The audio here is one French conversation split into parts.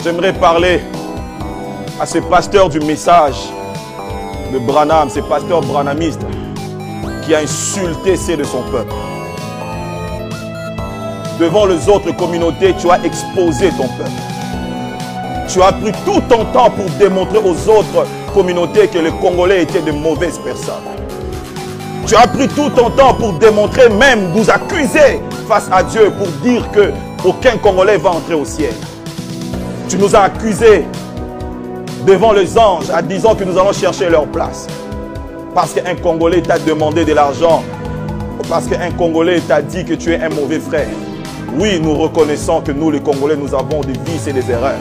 J'aimerais parler à ce pasteur du message de Branham, ce pasteur branhamiste qui a insulté ceux de son peuple. Devant les autres communautés, tu as exposé ton peuple. Tu as pris tout ton temps pour démontrer aux autres communautés que les Congolais étaient de mauvaises personnes. Tu as pris tout ton temps pour démontrer, même vous accuser face à Dieu pour dire qu'aucun Congolais va entrer au ciel. Tu nous as accusés devant les anges en disant que nous allons chercher leur place. Parce qu'un Congolais t'a demandé de l'argent. Parce qu'un Congolais t'a dit que tu es un mauvais frère. Oui, nous reconnaissons que nous les Congolais, nous avons des vices et des erreurs.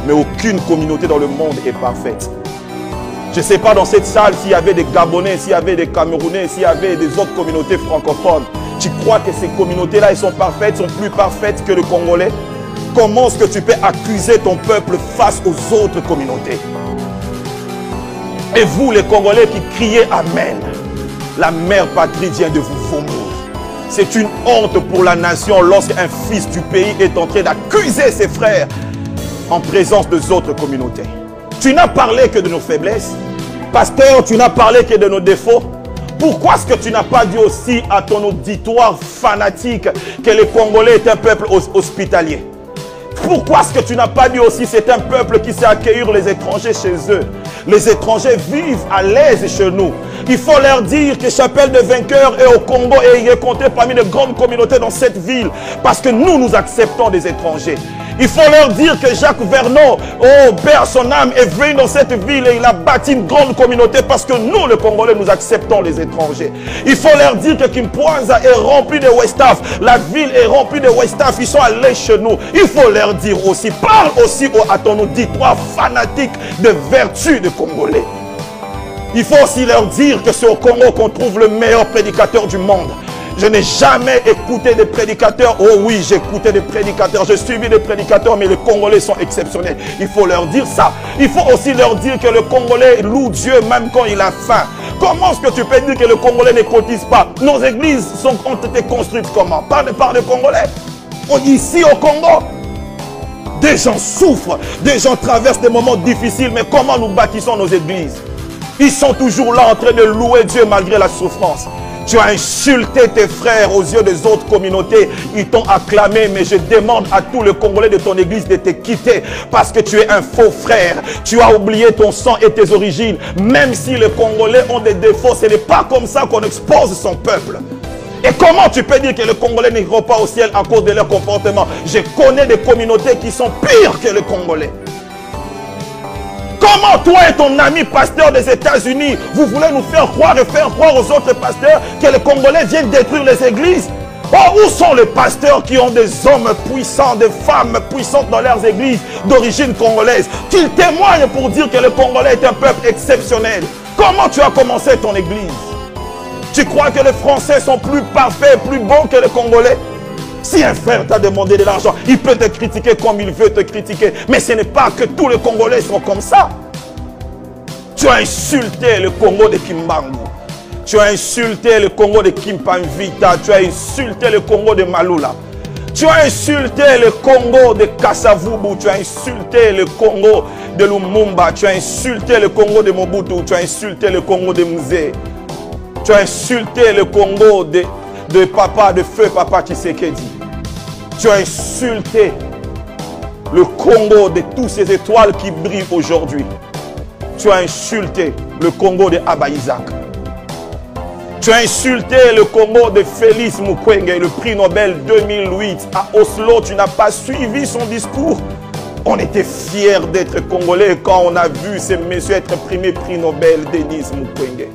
Mais aucune communauté dans le monde est parfaite. Je ne sais pas dans cette salle s'il y avait des Gabonais, s'il y avait des Camerounais, s'il y avait des autres communautés francophones. Tu crois que ces communautés-là, elles sont parfaites, sont plus parfaites que les Congolais? Comment est-ce que tu peux accuser ton peuple face aux autres communautés? Et vous, les Congolais qui criez Amen, la mère patrie vient de vous vomir. C'est une honte pour la nation lorsqu'un fils du pays est en train d'accuser ses frères en présence des autres communautés. Tu n'as parlé que de nos faiblesses. Pasteur, tu n'as parlé que de nos défauts. Pourquoi est-ce que tu n'as pas dit aussi à ton auditoire fanatique que les Congolais est un peuple hospitalier? Pourquoi est-ce que tu n'as pas dit aussi que c'est un peuple qui sait accueillir les étrangers chez eux? Les étrangers vivent à l'aise chez nous. Il faut leur dire que Chapelle des Vainqueurs est au Congo et il est compté parmi les grandes communautés dans cette ville. Parce que nous acceptons des étrangers. Il faut leur dire que Jacques Vernon, oh Père, son âme est venu dans cette ville et il a bâti une grande communauté parce que nous, les Congolais, nous acceptons les étrangers. Il faut leur dire que Kimpwanza est rempli de Westaf. La ville est remplie de Westaf. Ils sont allés chez nous. Il faut leur dire aussi, parle aussi à ton auditoire fanatique de vertu de Congolais. Il faut aussi leur dire que c'est au Congo qu'on trouve le meilleur prédicateur du monde. Je n'ai jamais écouté des prédicateurs. Oh oui, j'ai écouté des prédicateurs. J'ai suivi des prédicateurs, mais les Congolais sont exceptionnels. Il faut leur dire ça. Il faut aussi leur dire que le Congolais loue Dieu même quand il a faim. Comment est-ce que tu peux dire que le Congolais ne cotise pas? Nos églises ont été construites comment? Par les Congolais. Ici au Congo, des gens souffrent. Des gens traversent des moments difficiles. Mais comment nous bâtissons nos églises? Ils sont toujours là en train de louer Dieu malgré la souffrance. Tu as insulté tes frères aux yeux des autres communautés. Ils t'ont acclamé, mais je demande à tous les Congolais de ton église de te quitter parce que tu es un faux frère. Tu as oublié ton sang et tes origines. Même si les Congolais ont des défauts, ce n'est pas comme ça qu'on expose son peuple. Et comment tu peux dire que les Congolais n'iront pas au ciel à cause de leur comportement? Je connais des communautés qui sont pires que les Congolais. Comment toi et ton ami pasteur des États-Unis, vous voulez nous faire croire et faire croire aux autres pasteurs que les Congolais viennent détruire les églises? Oh, où sont les pasteurs qui ont des hommes puissants, des femmes puissantes dans leurs églises d'origine congolaise, qu'ils témoignent pour dire que le Congolais est un peuple exceptionnel? Comment tu as commencé ton église? Tu crois que les Français sont plus parfaits, plus bons que les Congolais? Si un frère t'a demandé de l'argent, il peut te critiquer comme il veut te critiquer. Mais ce n'est pas que tous les Congolais sont comme ça. Tu as insulté le Congo de Kimbangu. Tu as insulté le Congo de Kimpanvita. Tu as insulté le Congo de Malula. Tu as insulté le Congo de Kasavubu. Tu as insulté le Congo de Lumumba. Tu as insulté le Congo de Mobutu. Tu as insulté le Congo de Mzee. Tu as insulté le Congo de feu Papa Tshisekedi. Tu as insulté le Congo de toutes ces étoiles qui brillent aujourd'hui. Tu as insulté le Congo de Abba Isaac. Tu as insulté le Congo de Félix Mukwege, le prix Nobel 2008. À Oslo, tu n'as pas suivi son discours. On était fiers d'être Congolais quand on a vu ces messieurs être primés prix Nobel, Denis Mukwege.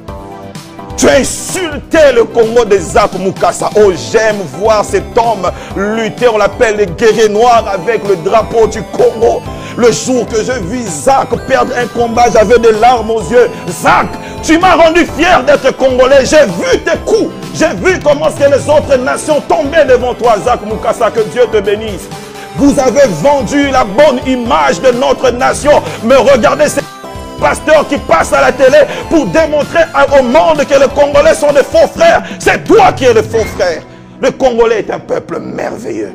Tu as insulté le Congo de Zak Mukasa. Oh, j'aime voir cet homme lutter. On l'appelle le guerrier noir avec le drapeau du Congo. Le jour que je vis Zak perdre un combat, j'avais des larmes aux yeux. Zak, tu m'as rendu fier d'être Congolais. J'ai vu tes coups. J'ai vu comment les autres nations tombaient devant toi, Zak Mukasa. Que Dieu te bénisse. Vous avez vendu la bonne image de notre nation. Mais regardez ces pasteurs qui passent à la télé pour démontrer au monde que les Congolais sont des faux frères. C'est toi qui es le faux frère. Le Congolais est un peuple merveilleux.